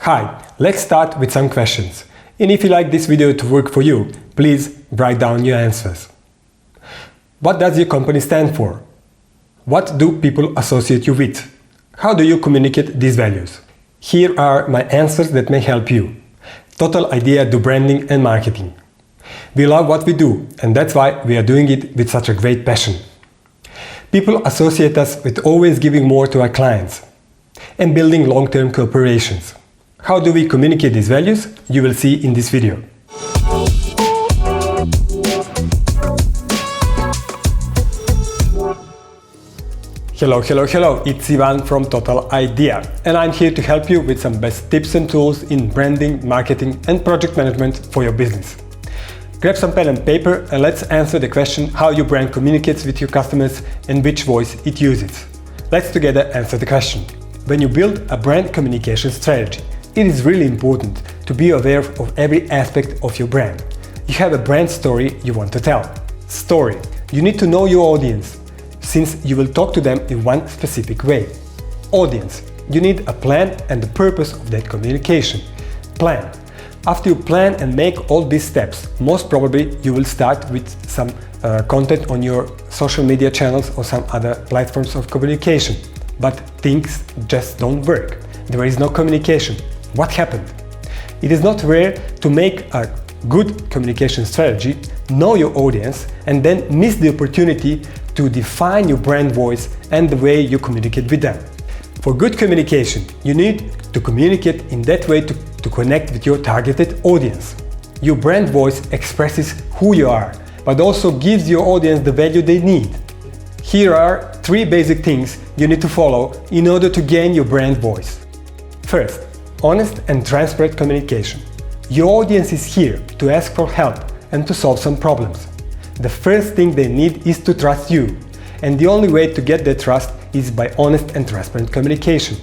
Hi, let's start with some questions. And if you like this video to work for you, please write down your answers. What does your company stand for? What do people associate you with? How do you communicate these values? Here are my answers that may help you. Total idea do branding and marketing. We love what we do, and that's why we are doing it with such a great passion. People associate us with always giving more to our clients and building long-term cooperations. How do we communicate these values? You will see in this video. Hello, it's Ivan from Total Idea, and I'm here to help you with some best tips and tools in branding, marketing and project management for your business. Grab some pen and paper and let's answer the question how your brand communicates with your customers and which voice it uses. Let's together answer the question. When you build a brand communication strategy, it is really important to be aware of every aspect of your brand. You have a brand story you want to tell. Story. You need to know your audience, since you will talk to them in one specific way. Audience. You need a plan and the purpose of that communication. Plan. After you plan and make all these steps, most probably you will start with some content on your social media channels or some other platforms of communication. But things just don't work. There is no communication. What happened? It is not rare to make a good communication strategy, know your audience, and then miss the opportunity to define your brand voice and the way you communicate with them. For good communication, you need to communicate in that way to connect with your targeted audience. Your brand voice expresses who you are, but also gives your audience the value they need. Here are 3 basic things you need to follow in order to gain your brand voice. First, honest and transparent communication. Your audience is here to ask for help and to solve some problems. The first thing they need is to trust you, and the only way to get their trust is by honest and transparent communication.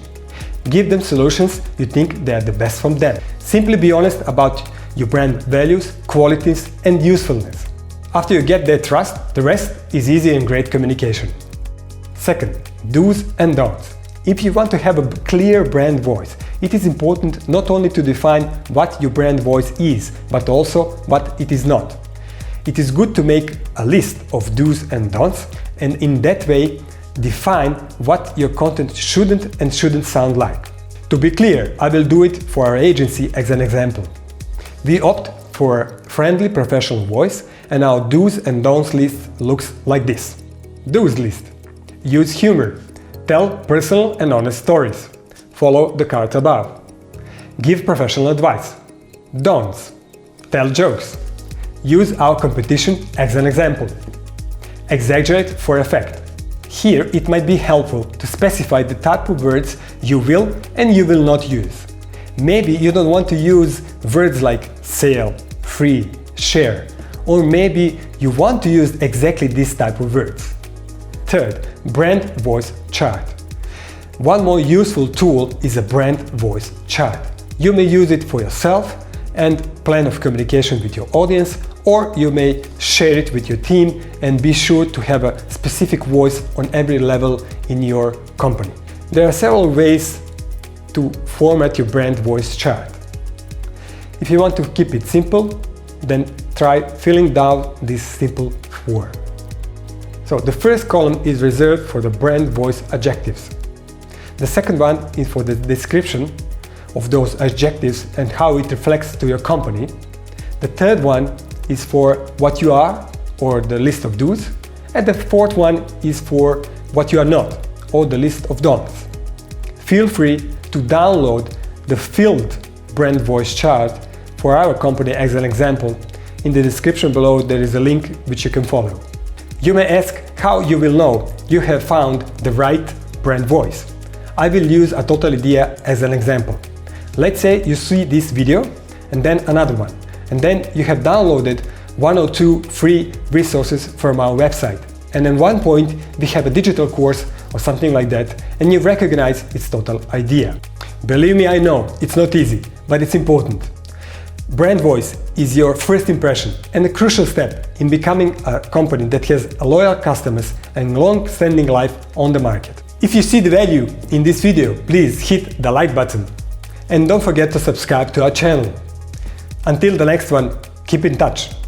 Give them solutions you think they are the best from them. Simply be honest about your brand values, qualities and usefulness. After you get their trust, the rest is easy and great communication. Second, do's and don'ts. If you want to have a clear brand voice, it is important not only to define what your brand voice is, but also what it is not. It is good to make a list of do's and don'ts, and in that way define what your content shouldn't sound like. To be clear, I will do it for our agency as an example. We opt for a friendly professional voice, and our do's and don'ts list looks like this. Do's list. Use humor. Tell personal and honest stories. Follow the cards above. Give professional advice. Don'ts. Tell jokes. Use our competition as an example. Exaggerate for effect. Here it might be helpful to specify the type of words you will and you will not use. Maybe you don't want to use words like sale, free, share, or maybe you want to use exactly this type of words. Third, brand voice chart. One more useful tool is a brand voice chart. You may use it for yourself and plan of communication with your audience, or you may share it with your team and be sure to have a specific voice on every level in your company. There are several ways to format your brand voice chart. If you want to keep it simple, then try filling down this simple form. So the first column is reserved for the brand voice adjectives. The second one is for the description of those adjectives and how it reflects to your company. The third one is for what you are, or the list of do's, and the fourth one is for what you are not, or the list of don'ts. Feel free to download the filled brand voice chart for our company as an example. In the description below there is a link which you can follow. You may ask how you will know you have found the right brand voice. I will use a total idea as an example. Let's say you see this video and then another one, and then you have downloaded 1 or 2 free resources from our website, and at one point we have a digital course or something like that, and you recognize its total idea. Believe me, I know it's not easy, but it's important. Brand voice is your first impression and a crucial step in becoming a company that has loyal customers and long-standing life on the market. If you see the value in this video, please hit the like button and don't forget to subscribe to our channel. Until the next one, keep in touch.